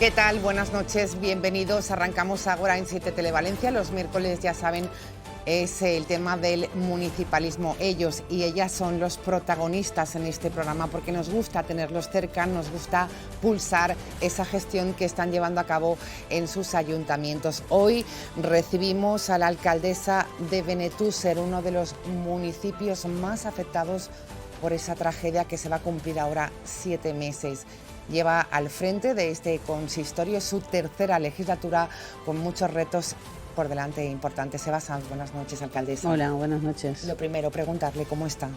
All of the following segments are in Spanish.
¿Qué tal? Buenas noches, bienvenidos. Arrancamos ahora en 7 Televalencia. Los miércoles, ya saben, es el tema del municipalismo. Ellos y ellas son los protagonistas en este programa porque nos gusta tenerlos cerca, nos gusta pulsar esa gestión que están llevando a cabo en sus ayuntamientos. Hoy recibimos a la alcaldesa de Benetússer, uno de los municipios más afectados por esa tragedia que se va a cumplir ahora 7 meses. Lleva al frente de este consistorio su tercera legislatura con muchos retos por delante importantes. Eva Sanz, buenas noches, alcaldesa. Hola, buenas noches. Lo primero, preguntarle cómo está.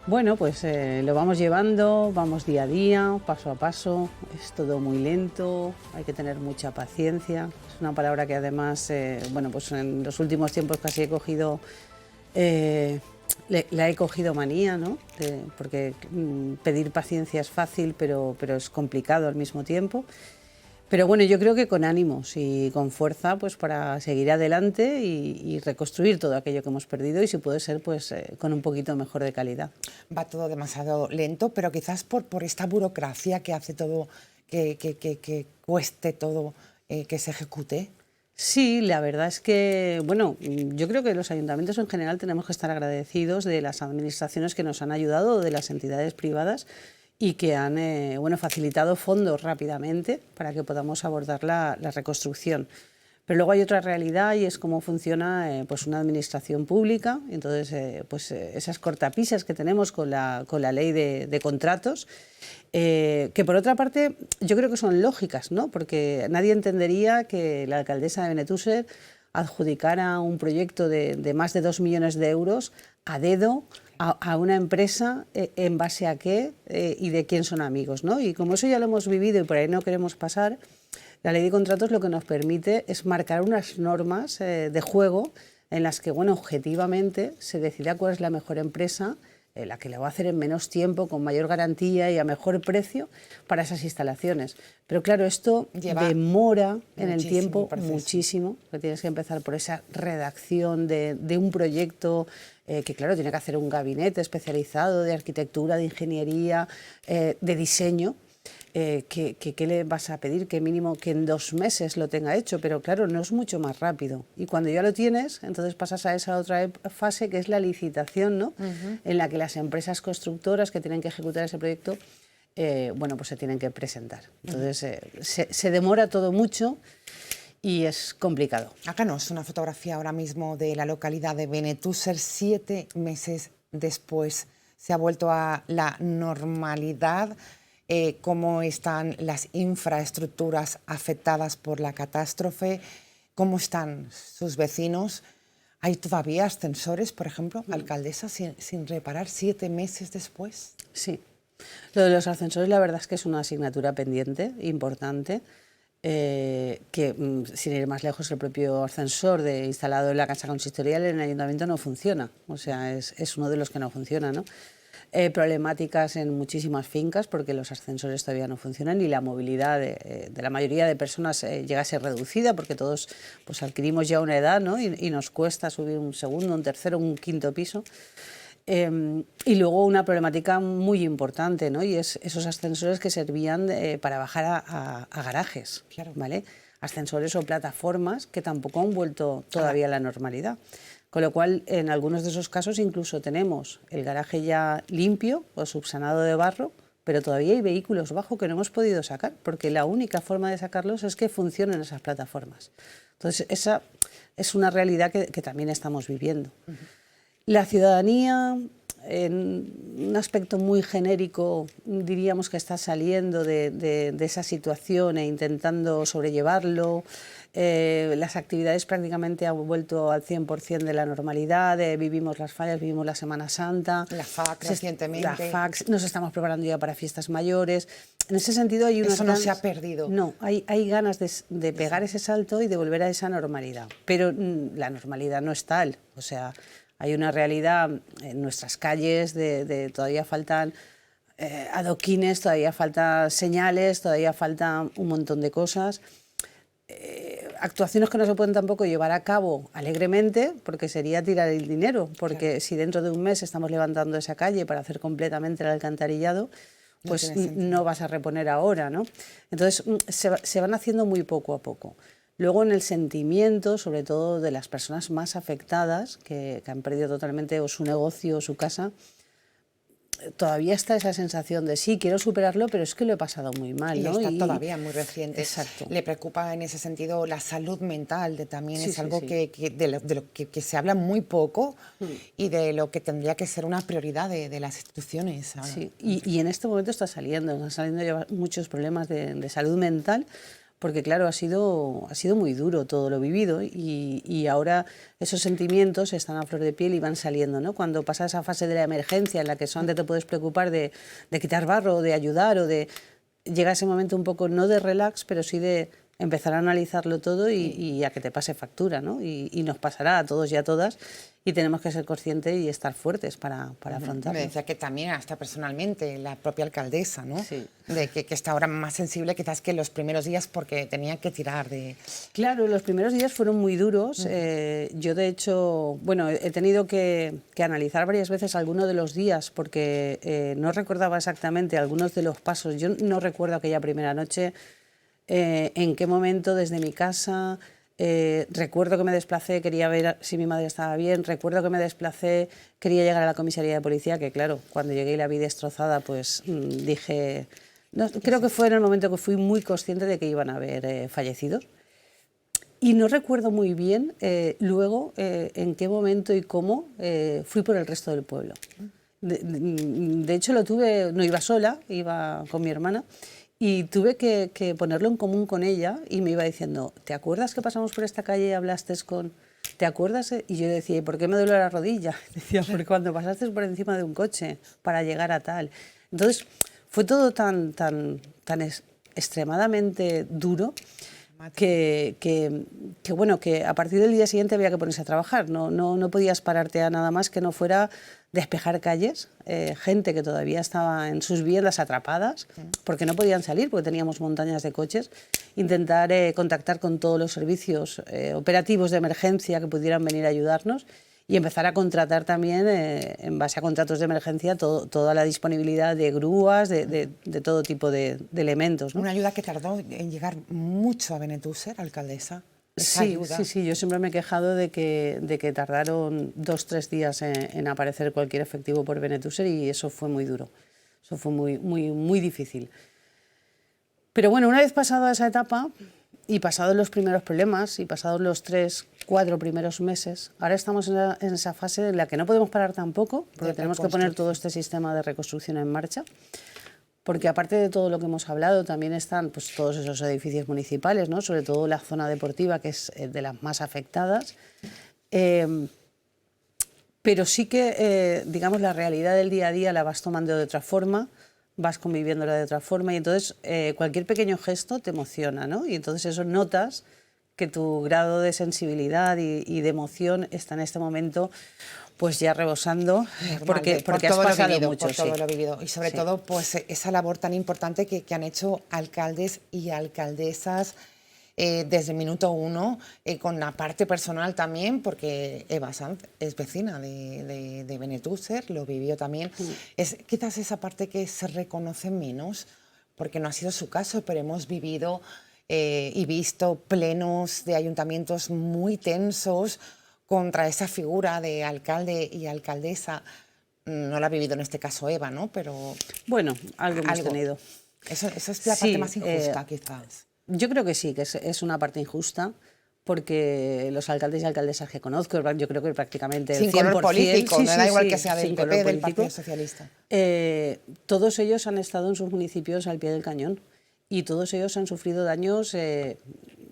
Bueno, pues lo vamos llevando, vamos día a día, paso a paso, es todo muy lento, hay que tener mucha paciencia. Es una palabra que además, bueno, pues en los últimos tiempos casi he cogido... la he cogido manía, ¿no? Porque pedir paciencia es fácil, pero es complicado al mismo tiempo. Pero bueno, yo creo que con ánimos y con fuerza, pues para seguir adelante y reconstruir todo aquello que hemos perdido y si puede ser, pues con un poquito mejor de calidad. Va todo demasiado lento, pero quizás por esta burocracia que hace todo, que cueste todo, que se ejecute. Sí, la verdad es que, bueno, yo creo que los ayuntamientos en general tenemos que estar agradecidos de las administraciones que nos han ayudado, de las entidades privadas y que han bueno, facilitado fondos rápidamente para que podamos abordar la reconstrucción. Pero luego hay otra realidad y es cómo funciona pues una administración pública. Entonces, pues esas cortapisas que tenemos con la ley de contratos, que por otra parte yo creo que son lógicas, ¿no? Porque nadie entendería que la alcaldesa de Benetússer adjudicara un proyecto de más de 2 millones de euros a dedo a una empresa en base a qué y de quién son amigos, ¿no? Y como eso ya lo hemos vivido y por ahí no queremos pasar, la ley de contratos lo que nos permite es marcar unas normas de juego en las que, bueno, objetivamente se decida cuál es la mejor empresa, la que la va a hacer en menos tiempo, con mayor garantía y a mejor precio para esas instalaciones. Pero claro, esto demora en el tiempo muchísimo, porque tienes que empezar por esa redacción de un proyecto que claro, tiene que hacer un gabinete especializado de arquitectura, de ingeniería, de diseño. ¿Qué le vas a pedir? Que mínimo que en 2 meses lo tenga hecho, pero claro, no es mucho más rápido. Y cuando ya lo tienes, entonces pasas a esa otra fase que es la licitación, ¿no? En la que las empresas constructoras que tienen que ejecutar ese proyecto, bueno, pues se tienen que presentar. Entonces se demora todo mucho y es complicado. Háganos una fotografía ahora mismo de la localidad de Benetússer 7 meses después. Se ha vuelto a la normalidad. Cómo están las infraestructuras afectadas por la catástrofe, cómo están sus vecinos. ¿Hay todavía ascensores, por ejemplo, alcaldesa, sin reparar 7 meses después? Sí. Lo de los ascensores, la verdad es que es una asignatura pendiente, importante, que sin ir más lejos, el propio ascensor instalado en la casa consistorial en el ayuntamiento no funciona. O sea, es uno de los que no funciona, ¿no? Problemáticas en muchísimas fincas porque los ascensores todavía no funcionan y la movilidad de la mayoría de personas llega a ser reducida porque todos pues, adquirimos ya una edad, ¿no? y nos cuesta subir un segundo, un tercero, un quinto piso. Y luego una problemática muy importante, ¿no? Y es esos ascensores que servían para bajar a garajes, claro. ¿Vale? Ascensores o plataformas que tampoco han vuelto todavía a la normalidad. Con lo cual, en algunos de esos casos incluso tenemos el garaje ya limpio o subsanado de barro, pero todavía hay vehículos bajo que no hemos podido sacar, porque la única forma de sacarlos es que funcionen esas plataformas. Entonces, esa es una realidad que también estamos viviendo. La ciudadanía, en un aspecto muy genérico, diríamos que está saliendo de esa situación e intentando sobrellevarlo. Las actividades prácticamente han vuelto al 100% de la normalidad, vivimos las fallas, vivimos la Semana Santa. La FAC recientemente. La FAC, nos estamos preparando ya para fiestas mayores. En ese sentido hay unas Eso no se ha perdido. No, hay ganas de pegar ese salto y de volver a esa normalidad. Pero la normalidad no es tal, o sea, hay una realidad en nuestras calles, todavía faltan adoquines, todavía faltan señales, todavía faltan un montón de cosas. Actuaciones que no se pueden tampoco llevar a cabo alegremente, porque sería tirar el dinero, porque claro, si dentro de un mes estamos levantando esa calle para hacer completamente el alcantarillado, pues no vas a reponer ahora, ¿no? Entonces se van haciendo muy poco a poco. Luego en el sentimiento, sobre todo de las personas más afectadas, que han perdido totalmente o su negocio o su casa, todavía está esa sensación de sí, quiero superarlo, pero es que lo he pasado muy mal, y ¿no? está todavía muy reciente. Exacto. Le preocupa en ese sentido la salud mental, también es algo sí. de lo que se habla muy poco y de lo que tendría que ser una prioridad de las instituciones. Sí, y en este momento están saliendo ya muchos problemas de salud mental, porque claro, ha sido muy duro todo lo vivido y ahora esos sentimientos están a flor de piel y van saliendo, ¿no? Cuando pasa esa fase de la emergencia en la que solamente te puedes preocupar de quitar barro, de ayudar o de... Llega ese momento un poco no de relax, pero sí de empezar a analizarlo todo y a que te pase factura, ¿no? Y nos pasará a todos y a todas y tenemos que ser conscientes y estar fuertes para afrontarlo. Me decía que también hasta personalmente la propia alcaldesa, ¿no? Sí. De que está ahora más sensible quizás que los primeros días porque tenía que tirar de... Claro, los primeros días fueron muy duros. Yo, de hecho, bueno, he tenido que analizar varias veces algunos de los días porque no recordaba exactamente algunos de los pasos. Yo no recuerdo aquella primera noche, en qué momento desde mi casa... recuerdo que me desplacé, quería ver si mi madre estaba bien, recuerdo que me desplacé, quería llegar a la comisaría de policía, que claro, cuando llegué y la vi destrozada, pues dije... No, creo que fue en el momento que fui muy consciente de que iban a haber fallecidos. Y no recuerdo muy bien luego en qué momento y cómo fui por el resto del pueblo. De hecho, lo tuve, no iba sola, iba con mi hermana, y tuve que ponerlo en común con ella y me iba diciendo, ¿te acuerdas que pasamos por esta calle y hablaste con...? ¿Te acuerdas? Y yo decía, ¿y por qué me duele la rodilla? Decía, porque cuando pasaste por encima de un coche para llegar a tal. Entonces, fue todo tan extremadamente duro bueno, que a partir del día siguiente había que ponerse a trabajar. No podías pararte a nada más que no fuera despejar calles, gente que todavía estaba en sus viviendas atrapadas porque no podían salir, porque teníamos montañas de coches, intentar contactar con todos los servicios operativos de emergencia que pudieran venir a ayudarnos y empezar a contratar también, en base a contratos de emergencia, toda la disponibilidad de grúas, de todo tipo de elementos, ¿no? Una ayuda que tardó en llegar mucho a Benetúser, alcaldesa. Sí, yo siempre me he quejado de que tardaron 2 o 3 días en aparecer cualquier efectivo por Benetúser y eso fue muy duro, eso fue muy difícil. Pero bueno, una vez pasada esa etapa y pasados los primeros problemas y pasados los 3 o 4 primeros meses, ahora estamos en esa fase en la que no podemos parar tampoco porque tenemos que poner todo este sistema de reconstrucción en marcha. Porque aparte de todo lo que hemos hablado, también están pues, todos esos edificios municipales, ¿no? Sobre todo la zona deportiva, que es de las más afectadas. Pero sí que, digamos, la realidad del día a día la vas tomando de otra forma, vas conviviéndola de otra forma y entonces cualquier pequeño gesto te emociona, ¿no? Y entonces eso notas que tu grado de sensibilidad y de emoción está en este momento pues ya rebosando, porque has pasado mucho. Por todo lo vivido. Y sobre todo pues esa labor tan importante que han hecho alcaldes y alcaldesas desde el minuto 1, con la parte personal también, porque Eva Sanz es vecina de Benetúser, lo vivió también. Es quizás esa parte que se reconoce menos, porque no ha sido su caso, pero hemos vivido y visto plenos de ayuntamientos muy tensos contra esa figura de alcalde y alcaldesa. No la ha vivido en este caso Eva, ¿no? Pero bueno, algo hemos tenido. Eso es la parte más injusta, quizás. Yo creo que sí, que es una parte injusta, porque los alcaldes y alcaldesas que conozco, yo creo que prácticamente el 100%... Sin color político, no da igual que sea del PP, del Partido Socialista. Todos ellos han estado en sus municipios al pie del cañón y todos ellos han sufrido daños...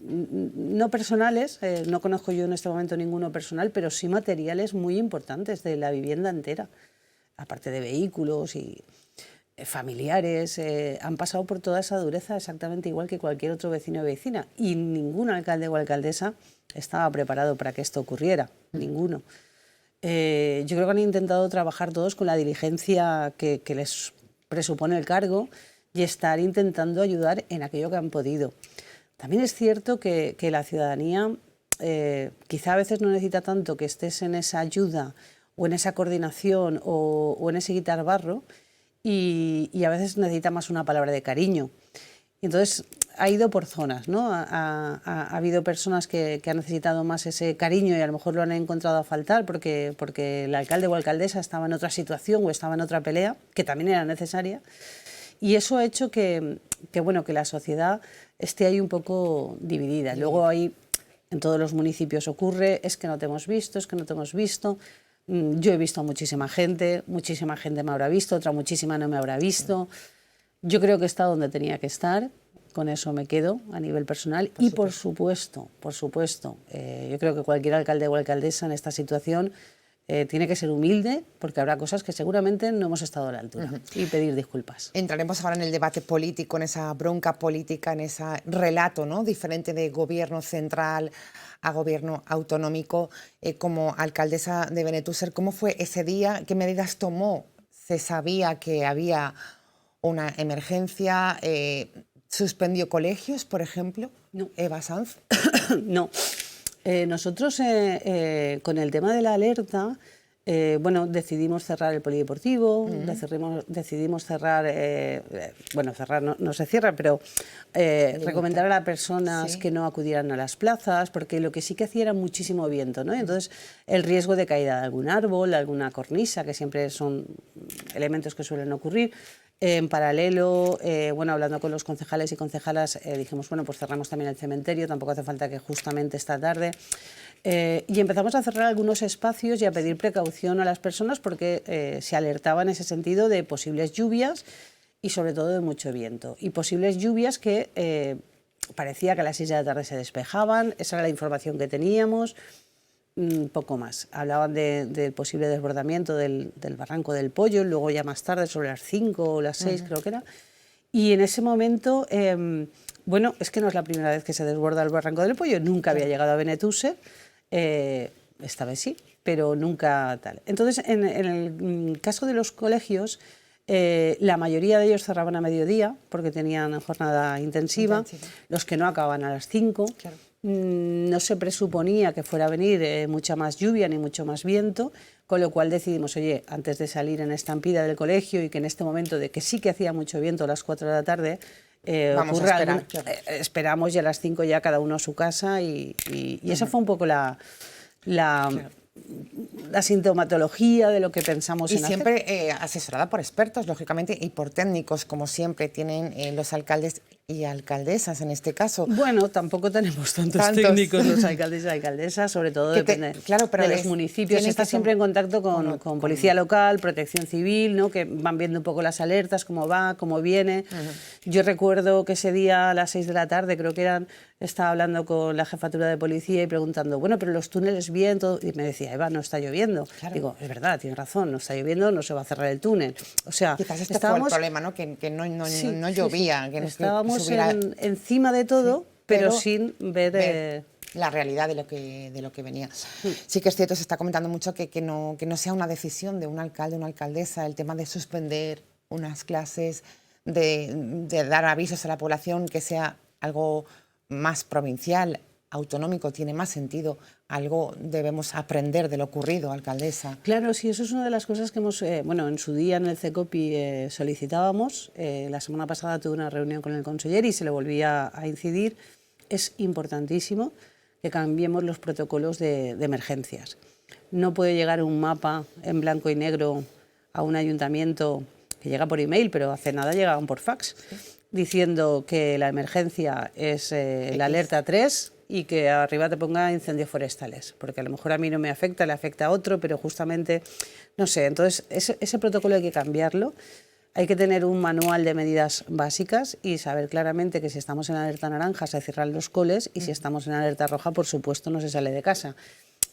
no personales, no conozco yo en este momento ninguno personal, pero sí materiales muy importantes de la vivienda entera, aparte de vehículos y familiares, han pasado por toda esa dureza exactamente igual que cualquier otro vecino o vecina y ningún alcalde o alcaldesa estaba preparado para que esto ocurriera, ninguno. Yo creo que han intentado trabajar todos con la diligencia que les presupone el cargo y estar intentando ayudar en aquello que han podido. También es cierto que la ciudadanía quizá a veces no necesita tanto que estés en esa ayuda o en esa coordinación o en ese quitar barro y a veces necesita más una palabra de cariño. Y entonces ha ido por zonas, ¿no? Ha habido personas que han necesitado más ese cariño y a lo mejor lo han encontrado a faltar porque el alcalde o alcaldesa estaba en otra situación o estaba en otra pelea, que también era necesaria. Y eso ha hecho que la sociedad esté ahí un poco dividida. Luego ahí en todos los municipios ocurre, es que no te hemos visto, es que no te hemos visto. Yo he visto a muchísima gente me habrá visto, otra muchísima no me habrá visto. Yo creo que está donde tenía que estar, con eso me quedo a nivel personal. Y por supuesto, yo creo que cualquier alcalde o alcaldesa en esta situación tiene que ser humilde, porque habrá cosas que seguramente no hemos estado a la altura, y pedir disculpas. Entraremos ahora en el debate político, en esa bronca política, en ese relato, ¿no?, diferente de gobierno central a gobierno autonómico. Como alcaldesa de Benetússer, ¿cómo fue ese día? ¿Qué medidas tomó? ¿Se sabía que había una emergencia? ¿Suspendió colegios, por ejemplo? No. Eva Sanz. No. Nosotros con el tema de la alerta, decidimos cerrar el polideportivo, decidimos cerrar, cerrar no se cierra, pero recomendar a las personas que no acudieran a las plazas, porque lo que sí que hacía era muchísimo viento, ¿no? Entonces el riesgo de caída de algún árbol, de alguna cornisa, que siempre son elementos que suelen ocurrir. En paralelo, hablando con los concejales y concejalas, dijimos, pues cerramos también el cementerio, tampoco hace falta que justamente esta tarde. Y empezamos a cerrar algunos espacios y a pedir precaución a las personas porque se alertaba en ese sentido de posibles lluvias y sobre todo de mucho viento. Y posibles lluvias que parecía que a las 6 de la tarde se despejaban, esa era la información que teníamos. Poco más. Hablaban del posible desbordamiento del barranco del Pollo, luego ya más tarde, sobre las 5 o las 6 creo que era. Y en ese momento, es que no es la primera vez que se desborda el barranco del Pollo, nunca había llegado a Benetússer, esta vez sí, pero nunca tal. Entonces, en el caso de los colegios, la mayoría de ellos cerraban a mediodía porque tenían jornada intensiva. Los que no acababan a las 5. Claro. No se presuponía que fuera a venir mucha más lluvia ni mucho más viento, con lo cual decidimos, oye, antes de salir en estampida del colegio y que en este momento de que sí que hacía mucho viento a las 4 de la tarde, vamos a esperar, esperamos y a las 5 ya cada uno a su casa y esa fue un poco la sintomatología de lo que pensamos en hacer. Y siempre asesorada por expertos, lógicamente, y por técnicos, como siempre tienen los alcaldes y alcaldesas en este caso. Bueno, tampoco tenemos tantos técnicos los alcaldes y alcaldesas, sobre todo depende de los municipios. Está siempre en contacto con policía local, protección civil, ¿no?, que van viendo un poco las alertas, cómo va, cómo viene. Yo recuerdo que ese día a las 6 de la tarde, creo que eran, estaba hablando con la jefatura de policía y preguntando, pero los túneles bien, todo, y me decía, Eva, no está lloviendo. Claro. Digo, es verdad, tienes razón, no está lloviendo, no se va a cerrar el túnel. O sea, quizás este fue el problema, ¿no?, que no llovía. Sí. Que estábamos encima de todo, pero sin ver la realidad de lo que venía. Sí que es cierto, se está comentando mucho que no sea una decisión de un alcalde o una alcaldesa el tema de suspender unas clases, de dar avisos a la población, que sea algo más provincial, autonómico, tiene más sentido. Algo debemos aprender de lo ocurrido, alcaldesa. Claro, sí, eso es una de las cosas que hemos, en su día en el CECOPI solicitábamos. La semana pasada tuve una reunión con el conseller y se le volvía a incidir. Es importantísimo que cambiemos los protocolos de emergencias. No puede llegar un mapa en blanco y negro a un ayuntamiento que llega por email, pero hace nada llegaban por fax, diciendo que la emergencia es la alerta 3 y que arriba te ponga incendios forestales, porque a lo mejor a mí no me afecta, le afecta a otro, pero justamente, no sé, entonces ese protocolo hay que cambiarlo. Hay que tener un manual de medidas básicas y saber claramente que si estamos en alerta naranja se cierran los coles y si estamos en alerta roja, por supuesto, no se sale de casa.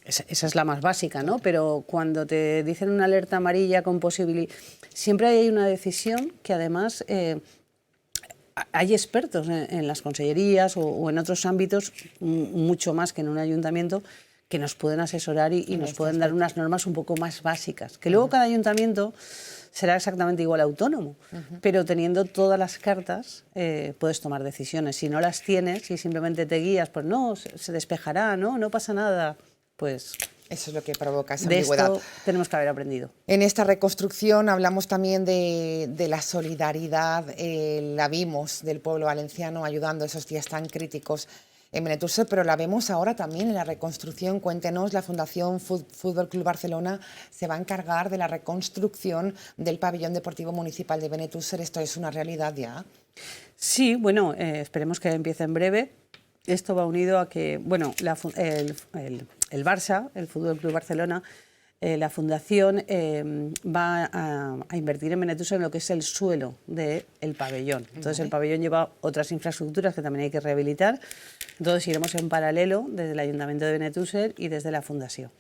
Esa es la más básica, ¿no? Pero cuando te dicen una alerta amarilla con posibilidad, siempre hay una decisión que además hay expertos en las consellerías o en otros ámbitos, mucho más que en un ayuntamiento, que nos pueden asesorar y nos pueden dar unas normas un poco más básicas. Que luego cada ayuntamiento será exactamente igual autónomo, pero teniendo todas las cartas puedes tomar decisiones. Si no las tienes y simplemente te guías, pues no, se despejará, no pasa nada, pues Eso es lo que provoca esa De ambigüedad. esto tenemos que haber aprendido. En esta reconstrucción hablamos también de la solidaridad, la vimos del pueblo valenciano ayudando esos días tan críticos en Benetússer, pero la vemos ahora también en la reconstrucción. Cuéntenos, la Fundación Fútbol Club Barcelona se va a encargar de la reconstrucción del pabellón deportivo municipal de Benetússer. ¿Esto es una realidad ya? Sí, bueno, esperemos que empiece en breve. Esto va unido a que, bueno, el Barça, el Fútbol Club Barcelona, la Fundación va a invertir en Benetússer en lo que es el suelo del pabellón. Entonces, el pabellón lleva otras infraestructuras que también hay que rehabilitar. Entonces, iremos en paralelo desde el Ayuntamiento de Benetússer y desde la Fundación.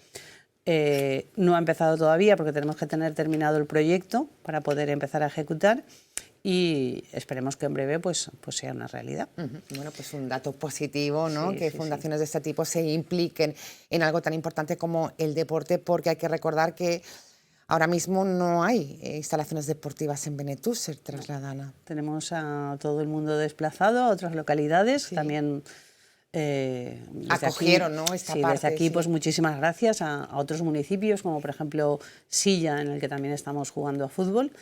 No ha empezado todavía porque tenemos que tener terminado el proyecto para poder empezar a ejecutar y esperemos que en breve pues sea una realidad. Bueno, pues un dato positivo, ¿no? Sí, Que sí, fundaciones de este tipo se impliquen en algo tan importante como el deporte, porque hay que recordar que ahora mismo no hay instalaciones deportivas en Benetússer tras la Dana. Tenemos a todo el mundo desplazado a otras localidades, Sí. También Acogieron, aquí, ¿no? Esta sí, parte. desde aquí, Sí. pues muchísimas gracias a otros municipios, como por ejemplo Silla, en el que también estamos jugando a fútbol.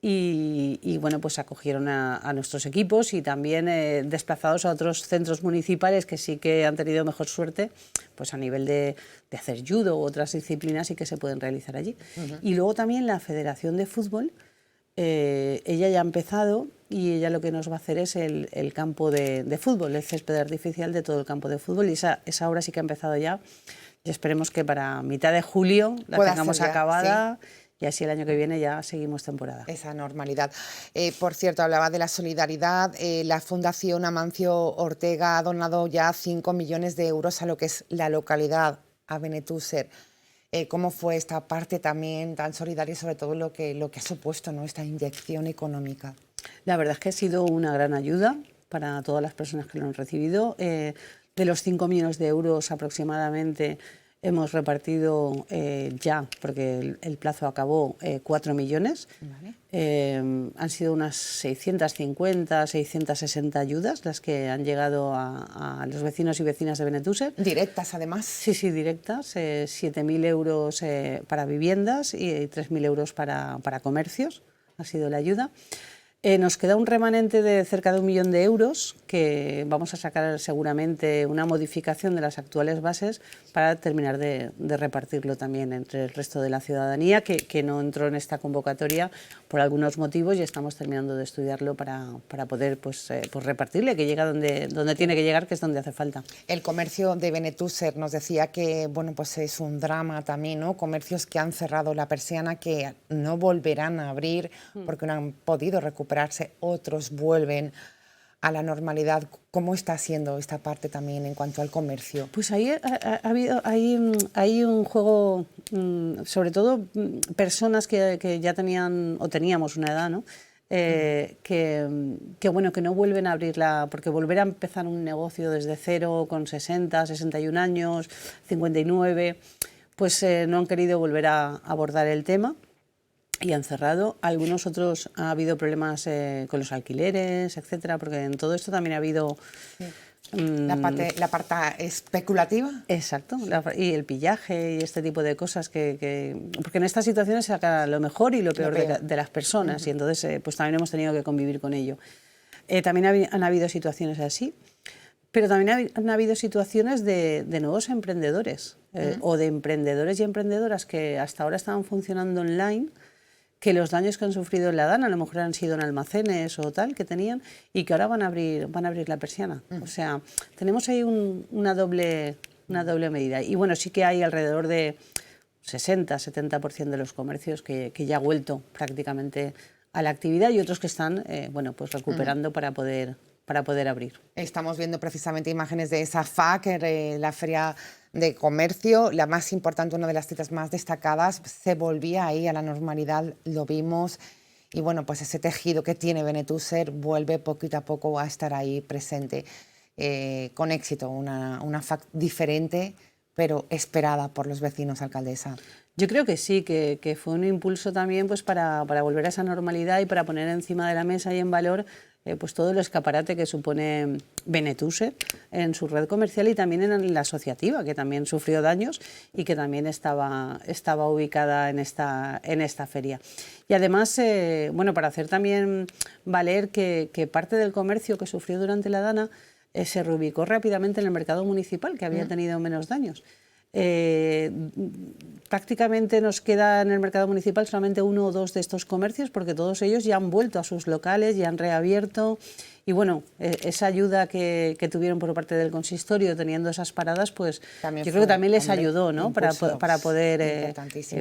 Y bueno, pues acogieron a nuestros equipos y también desplazados a otros centros municipales que sí que han tenido mejor suerte, pues a nivel de hacer judo u otras disciplinas y que se pueden realizar allí. Y luego también la Federación de Fútbol, ella ya ha empezado y ella lo que nos va a hacer es el campo de fútbol, el césped artificial de todo el campo de fútbol, y esa obra sí que ha empezado ya y esperemos que para mitad de julio la Pueda tengamos ser ya, acabada. sí. Y así el año que viene ya seguimos temporada. Esa normalidad. Por cierto, hablaba de la solidaridad. La Fundación Amancio Ortega ha donado ya 5 millones de euros a lo que es la localidad, a Benetússer. ¿Cómo fue esta parte también tan solidaria y sobre todo lo que ha supuesto, ¿no? Esta inyección económica? La verdad es que ha sido una gran ayuda para todas las personas que lo han recibido. De los 5 millones de euros aproximadamente hemos repartido ya, porque el plazo acabó, 4 millones. Vale. Han sido unas 650, 660 ayudas las que han llegado a los vecinos y vecinas de Benetússer. Directas, además. Sí, sí, directas. 7.000 euros para viviendas y 3.000 euros para comercios. Ha sido la ayuda. Nos queda un remanente de cerca de 1 millón de euros que vamos a sacar seguramente una modificación de las actuales bases para terminar de repartirlo también entre el resto de la ciudadanía que no entró en esta convocatoria por algunos motivos y estamos terminando de estudiarlo para poder pues repartirle, que llegue donde tiene que llegar, que es donde hace falta. El comercio de Benetússer nos decía que bueno, pues es un drama también, ¿no? Comercios que han cerrado la persiana, que no volverán a abrir porque no han podido recuperarse, otros vuelven a la normalidad. ¿Cómo está siendo esta parte también en cuanto al comercio? Pues ahí hay un juego, sobre todo personas que ya tenían o teníamos una edad, ¿no? Bueno, que no vuelven a abrirla, porque volver a empezar un negocio desde cero con 60, 61 años, 59, pues no han querido volver a abordar el tema. Y han cerrado. Algunos otros ha habido problemas con los alquileres, etcétera, porque en todo esto también ha habido... La parte especulativa. Exacto, y el pillaje y este tipo de cosas porque en estas situaciones se saca lo mejor y lo peor de las personas y entonces pues también hemos tenido que convivir con ello. También han habido situaciones así, pero también han habido situaciones de nuevos emprendedores o de emprendedores y emprendedoras que hasta ahora estaban funcionando online, que los daños que han sufrido en la Dana a lo mejor han sido en almacenes o tal que tenían y que ahora van a abrir la persiana. O sea, tenemos ahí una doble medida. Y bueno, sí que hay alrededor de 60-70% de los comercios que ya ha vuelto prácticamente a la actividad y otros que están bueno, pues recuperando para poder abrir. Estamos viendo precisamente imágenes de esa FAC, la Feria de Comercio, la más importante, una de las citas más destacadas. Se volvía ahí a la normalidad, lo vimos, y bueno, pues ese tejido que tiene Benetússer vuelve poquito a poco a estar ahí presente, con éxito, una FAC diferente, pero esperada por los vecinos, alcaldesa. Yo creo que sí, que fue un impulso también pues para volver a esa normalidad y para poner encima de la mesa y en valor pues todo el escaparate que supone Benetúser en su red comercial y también en la asociativa, que también sufrió daños y que también estaba ubicada en esta feria. Y además, bueno, para hacer también valer que parte del comercio que sufrió durante la Dana se reubicó rápidamente en el mercado municipal, que había tenido menos daños. Prácticamente nos queda en el mercado municipal solamente 1 o 2 de estos comercios, porque todos ellos ya han vuelto a sus locales, ya han reabierto, y bueno, esa ayuda que tuvieron por parte del consistorio teniendo esas paradas, pues también yo creo que también les ayudó, ¿no? para poder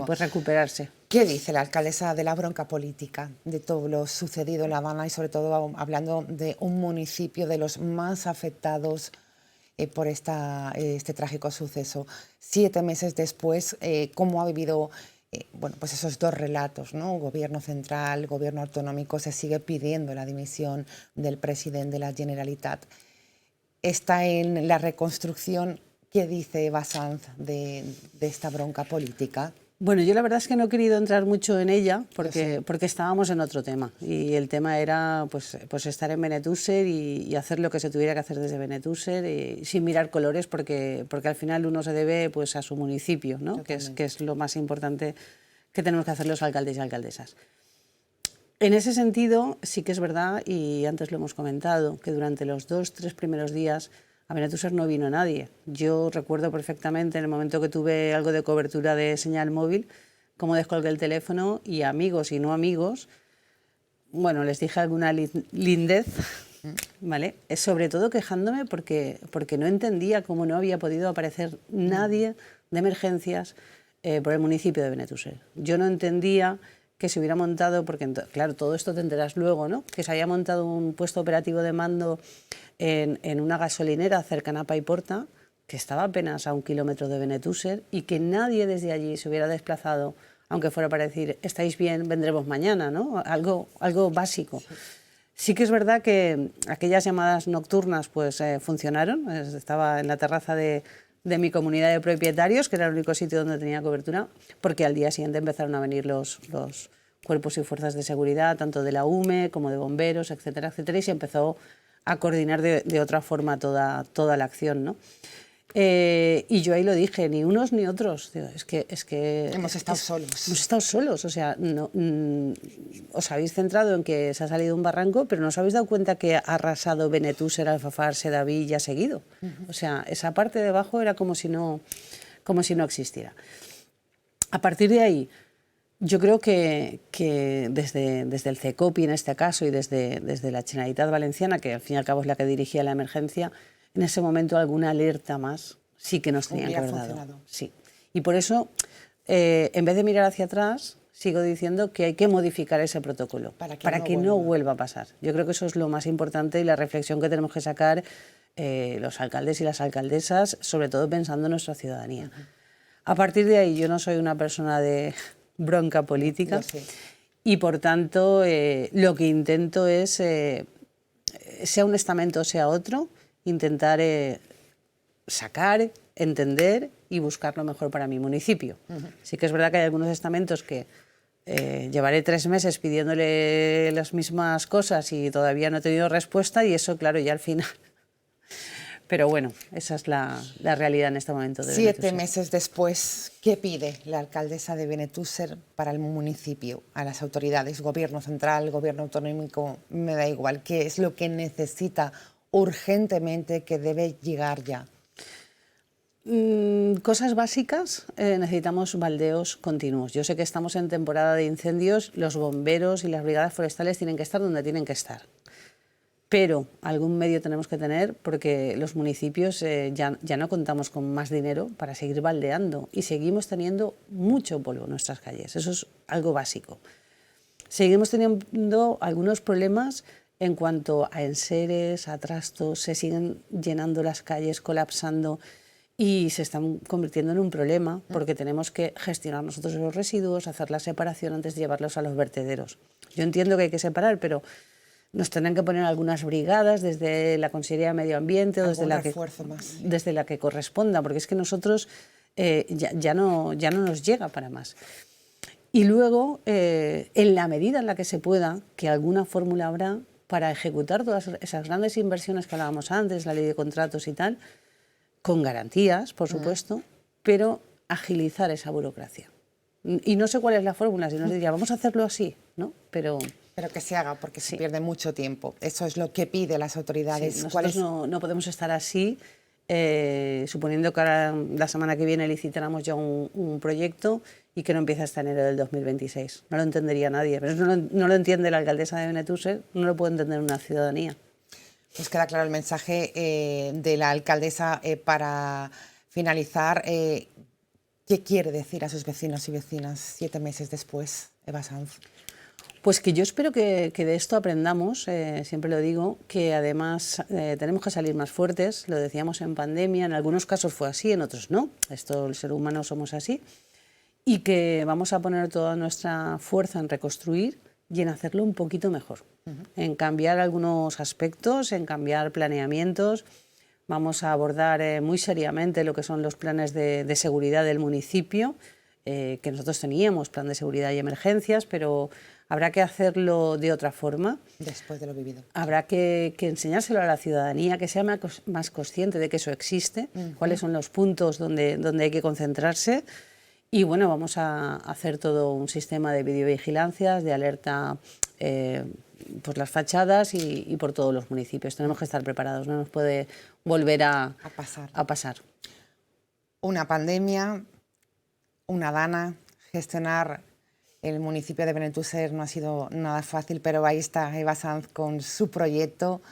pues recuperarse. ¿Qué dice la alcaldesa de la bronca política de todo lo sucedido en La Habana y sobre todo hablando de un municipio de los más afectados por este trágico suceso? 7 meses después, ¿cómo ha vivido bueno, pues esos dos relatos, ¿no? Gobierno central, gobierno autonómico? Se sigue pidiendo la dimisión del presidente de la Generalitat. Está en la reconstrucción. ¿Qué dice Eva Sanz de esta bronca política? Bueno, yo la verdad es que no he querido entrar mucho en ella porque estábamos en otro tema y el tema era pues estar en Benetúser y hacer lo que se tuviera que hacer desde Benetúser sin mirar colores porque al final uno se debe pues a su municipio, ¿no? que es lo más importante que tenemos que hacer los alcaldes y alcaldesas. En ese sentido sí que es verdad, y antes lo hemos comentado, que durante los 2-3 primeros días a Benetúser no vino nadie. Yo recuerdo perfectamente en el momento que tuve algo de cobertura de señal móvil, cómo descolgué el teléfono y amigos y no amigos, bueno, les dije alguna lindez, ¿vale? Sobre todo quejándome porque no entendía cómo no había podido aparecer nadie de emergencias por el municipio de Benetúser. Yo no entendía que se hubiera montado, porque claro, todo esto te enteras luego, ¿no? Que se haya montado un puesto operativo de mando en una gasolinera cercana a Paiporta, que estaba apenas a 1 kilómetro de Benetúser, y que nadie desde allí se hubiera desplazado, aunque fuera para decir, estáis bien, vendremos mañana, ¿no? Algo básico. Sí que es verdad que aquellas llamadas nocturnas pues funcionaron. Estaba en la terraza de mi comunidad de propietarios, que era el único sitio donde tenía cobertura, porque al día siguiente empezaron a venir los cuerpos y fuerzas de seguridad, tanto de la UME como de bomberos, etcétera, etcétera, y se empezó a coordinar de otra forma toda la acción, ¿no? Y yo ahí lo dije, ni unos ni otros. Digo, es que hemos estado solos. Hemos estado solos, o sea, no, os habéis centrado en que se ha salido un barranco, pero no os habéis dado cuenta que ha arrasado Benetúser, Alfafar, Sedaví y ha seguido. O sea, esa parte de abajo era como si no existiera. A partir de ahí, yo creo que desde el CECOPI en este caso y desde la Generalitat Valenciana, que al fin y al cabo es la que dirigía la emergencia, en ese momento alguna alerta más sí que nos tenían que haber dado. Sí. Y por eso, en vez de mirar hacia atrás, sigo diciendo que hay que modificar ese protocolo para que no vuelva a pasar. Yo creo que eso es lo más importante y la reflexión que tenemos que sacar los alcaldes y las alcaldesas, sobre todo pensando en nuestra ciudadanía. A partir de ahí, yo no soy una persona de bronca política y, por tanto, lo que intento es, sea un estamento o sea otro, intentar sacar, entender y buscar lo mejor para mi municipio. Sí que es verdad que hay algunos estamentos que llevaré 3 meses pidiéndole las mismas cosas y todavía no he tenido respuesta, y eso, claro, ya al final. Pero bueno, esa es la realidad en este momento. 7 meses después, ¿qué pide la alcaldesa de Benetúser para el municipio? A las autoridades, gobierno central, gobierno autonómico, me da igual. ¿Qué es lo que necesita urgentemente, que debe llegar ya? Cosas básicas, necesitamos baldeos continuos. Yo sé que estamos en temporada de incendios, los bomberos y las brigadas forestales tienen que estar donde tienen que estar. Pero algún medio tenemos que tener, porque los municipios ya no contamos con más dinero para seguir baldeando y seguimos teniendo mucho polvo en nuestras calles. Eso es algo básico. Seguimos teniendo algunos problemas en cuanto a enseres, a trastos, se siguen llenando las calles, colapsando, y se están convirtiendo en un problema porque tenemos que gestionar nosotros los residuos, hacer la separación antes de llevarlos a los vertederos. Yo entiendo que hay que separar, pero nos tendrán que poner algunas brigadas desde la Consejería de Medio Ambiente o desde la que corresponda, porque es que nosotros ya no nos llega para más. Y luego, en la medida en la que se pueda, que alguna fórmula habrá, para ejecutar todas esas grandes inversiones que hablábamos antes, la ley de contratos y tal, con garantías, por supuesto, pero agilizar esa burocracia. Y no sé cuál es la fórmula, si nos diría, vamos a hacerlo así, ¿no? Pero que se haga, porque se pierde mucho tiempo. Eso es lo que piden las autoridades. Sí, nosotros no podemos estar así, suponiendo que ahora, la semana que viene licitaremos ya un proyecto y que no empieza hasta enero del 2026. No lo entendería nadie, pero no lo entiende la alcaldesa de Benetúser, no lo puede entender una ciudadanía. Pues queda claro el mensaje de la alcaldesa. Para finalizar, ¿qué quiere decir a sus vecinos y vecinas 7 meses después, Eva Sanz? Pues que yo espero que de esto aprendamos, siempre lo digo, que además tenemos que salir más fuertes, lo decíamos en pandemia, en algunos casos fue así, en otros no, esto el ser humano somos así, y que vamos a poner toda nuestra fuerza en reconstruir y en hacerlo un poquito mejor, en cambiar algunos aspectos, en cambiar planeamientos. Vamos a abordar muy seriamente lo que son los planes de seguridad del municipio, que nosotros teníamos, plan de seguridad y emergencias, pero habrá que hacerlo de otra forma. Después de lo vivido. Habrá que enseñárselo a la ciudadanía, que sea más consciente de que eso existe, cuáles son los puntos donde hay que concentrarse. Y bueno, vamos a hacer todo un sistema de videovigilancias, de alerta por las fachadas y por todos los municipios. Tenemos que estar preparados, no nos puede volver a pasar. Una pandemia, una dana, gestionar el municipio de Benetúser no ha sido nada fácil, pero ahí está Eva Sanz con su proyecto,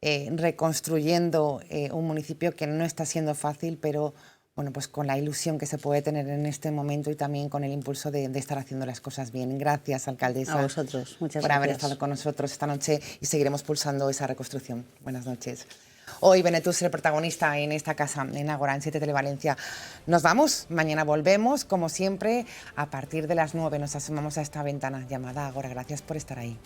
reconstruyendo un municipio que no está siendo fácil, pero bueno, pues con la ilusión que se puede tener en este momento y también con el impulso de estar haciendo las cosas bien. Gracias, alcaldesa. A vosotros, muchas por gracias. Haber estado con nosotros esta noche y seguiremos pulsando esa reconstrucción. Buenas noches. Hoy Benetúser, protagonista en esta casa, en Ágora, en 7 Televalencia. Nos vamos, mañana volvemos, como siempre, a partir de las 9 nos asomamos a esta ventana llamada Ágora. Gracias por estar ahí.